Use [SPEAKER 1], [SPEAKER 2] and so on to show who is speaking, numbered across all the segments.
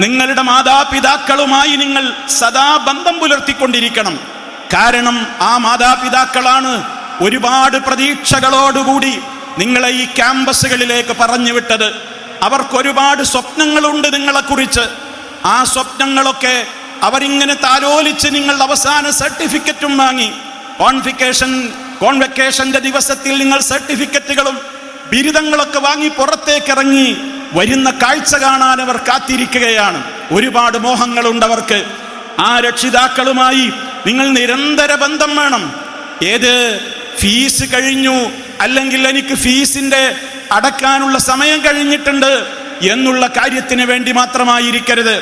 [SPEAKER 1] നിങ്ങളുടെ മാതാപിതാക്കളുമായി നിങ്ങൾ സദാ ബന്ധം പുലർത്തിക്കൊണ്ടിരിക്കണം. കാരണം ആ മാതാപിതാക്കളാണ് ഒരുപാട് പ്രതീക്ഷകളോടുകൂടി നിങ്ങളെ ഈ ക്യാമ്പസുകളിലേക്ക് പറഞ്ഞു വിട്ടത്. അവർക്കൊരുപാട് സ്വപ്നങ്ങളുണ്ട് നിങ്ങളെക്കുറിച്ച്. ആ സ്വപ്നങ്ങളൊക്കെ അവരിങ്ങനെ താലോലിച്ച് നിങ്ങൾ അവസാന സർട്ടിഫിക്കറ്റും വാങ്ങി കോൺവെക്കേഷന്റെ ദിവസത്തിൽ നിങ്ങൾ സർട്ടിഫിക്കറ്റുകളും ബിരുദങ്ങളൊക്കെ വാങ്ങി പുറത്തേക്കിറങ്ങി വരുന്ന കാഴ്ച കാണാൻ അവർ കാത്തിരിക്കുകയാണ്. ഒരുപാട് മോഹങ്ങളുണ്ട് അവർക്ക്. ആ രക്ഷിതാക്കളുമായി നിങ്ങൾ നിരന്തര ബന്ധം വേണം. ഏത് ഫീസ് കഴിഞ്ഞു, അല്ലെങ്കിൽ എനിക്ക് ഫീസിന്റെ അടക്കാനുള്ള സമയം കഴിഞ്ഞിട്ടുണ്ട് എന്നുള്ള കാര്യത്തിന് വേണ്ടി മാത്രമായിരിക്കരുത്.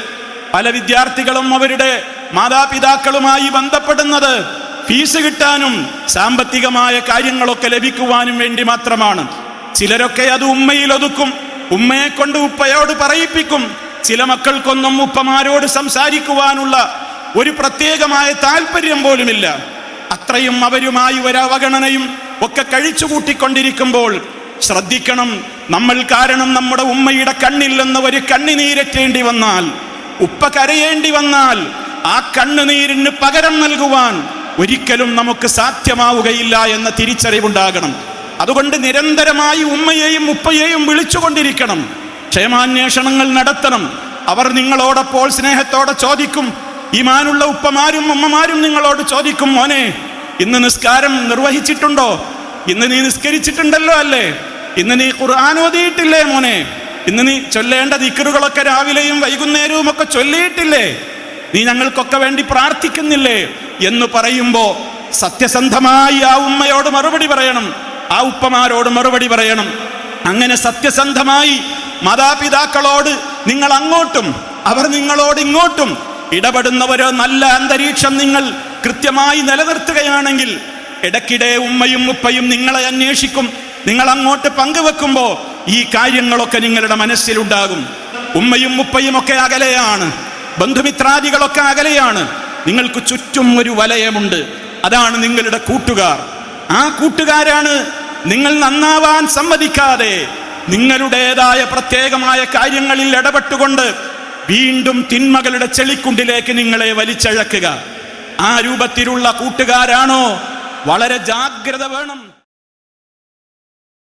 [SPEAKER 1] പല വിദ്യാർത്ഥികളും അവരുടെ മാതാപിതാക്കളുമായി ബന്ധപ്പെടുന്നത് ഫീസ് കിട്ടാനും സാമ്പത്തികമായ കാര്യങ്ങളൊക്കെ ലഭിക്കുവാനും വേണ്ടി മാത്രമാണ്. ചിലരൊക്കെ അത് ഉമ്മയിൽ ഒതുക്കും, ഉമ്മയെ കൊണ്ട് ഉപ്പയോട് പറയിപ്പിക്കും. ചില മക്കൾക്കൊന്നും ഉപ്പമാരോട് സംസാരിക്കുവാനുള്ള ഒരു പ്രത്യേകമായ താല്പര്യം പോലുമില്ല. അത്രയും അവരുമായി ഒരു അവഗണനയും ഒക്കെ കഴിച്ചു കൂട്ടിക്കൊണ്ടിരിക്കുമ്പോൾ ശ്രദ്ധിക്കണം. നമ്മൾ കാരണം നമ്മുടെ ഉമ്മയുടെ കണ്ണിൽ നിന്ന് ഒരു കണ്ണുനീരറ്റേണ്ടി വന്നാൽ, ഉപ്പ കരയേണ്ടി വന്നാൽ, ആ കണ്ണുനീരിന് പകരം നൽകുവാൻ ഒരിക്കലും നമുക്ക് സാധ്യമാവുകയില്ല എന്ന തിരിച്ചറിവുണ്ടാകണം. അതുകൊണ്ട് നിരന്തരമായി ഉമ്മയെയും ഉപ്പയെയും വിളിച്ചുകൊണ്ടിരിക്കണം. ക്ഷേമാന്വേഷണങ്ങൾ നടത്തണം. അവർ നിങ്ങളോടപ്പോൾ സ്നേഹത്തോടെ ചോദിക്കും. ഈമാനുള്ള ഉപ്പമാരും ഉമ്മമാരും നിങ്ങളോട് ചോദിക്കും, മോനെ ഇന്ന് നിസ്കാരം നിർവഹിച്ചിട്ടുണ്ടോ? ഇന്ന് നീ നിസ്കരിച്ചിട്ടുണ്ടല്ലോ അല്ലേ? ഇന്ന് നീ ഖുർആൻ ഓതിയിട്ടില്ലേ മോനെ? ഇന്ന് നീ ചൊല്ലേണ്ട ദിക്റുകളൊക്കെ രാവിലെയും വൈകുന്നേരവും ഒക്കെ ചൊല്ലിയിട്ടില്ലേ? നീ ഞങ്ങൾക്കൊക്കെ വേണ്ടി പ്രാർത്ഥിക്കുന്നില്ലേ എന്ന് പറയുമ്പോ സത്യസന്ധമായി ആ ഉമ്മയോട് മറുപടി പറയണം, ആ ഉപ്പമാരോട് മറുപടി പറയണം. അങ്ങനെ സത്യസന്ധമായി മാതാപിതാക്കളോട് നിങ്ങൾ അങ്ങോട്ടും അവർ നിങ്ങളോട് ഇങ്ങോട്ടും ഇടപെടുന്നവരോ നല്ല അന്തരീക്ഷം നിങ്ങൾ കൃത്യമായി നിലനിർത്തുകയാണെങ്കിൽ ഇടയ്ക്കിടെ ഉമ്മയും ഉപ്പയും നിങ്ങളെ അന്വേഷിക്കും. നിങ്ങൾ അങ്ങോട്ട് പങ്കുവെക്കുമ്പോൾ ഈ കാര്യങ്ങളൊക്കെ നിങ്ങളുടെ മനസ്സിലുണ്ടാകും. ഉമ്മയും ഉപ്പയും ഒക്കെ അകലെയാണ്, ബന്ധുമിത്രാദികളൊക്കെ അകലെയാണ്. നിങ്ങൾക്ക് ചുറ്റും ഒരു വലയമുണ്ട്, അതാണ് നിങ്ങളുടെ കൂട്ടുകാർ. ആ കൂട്ടുകാരാണ് നിങ്ങൾ നന്നാവാൻ സമ്മതിക്കാതെ നിങ്ങളുടേതായ പ്രത്യേകമായ കാര്യങ്ങളിൽ ഇടപെട്ടുകൊണ്ട് വീണ്ടും തിന്മകളുടെ ചെളിക്കുണ്ടിലേക്ക് നിങ്ങളെ വലിച്ചഴക്കുക. ആ രൂപത്തിലുള്ള കൂട്ടുകാരാണോ? വളരെ ജാഗ്രത വേണം.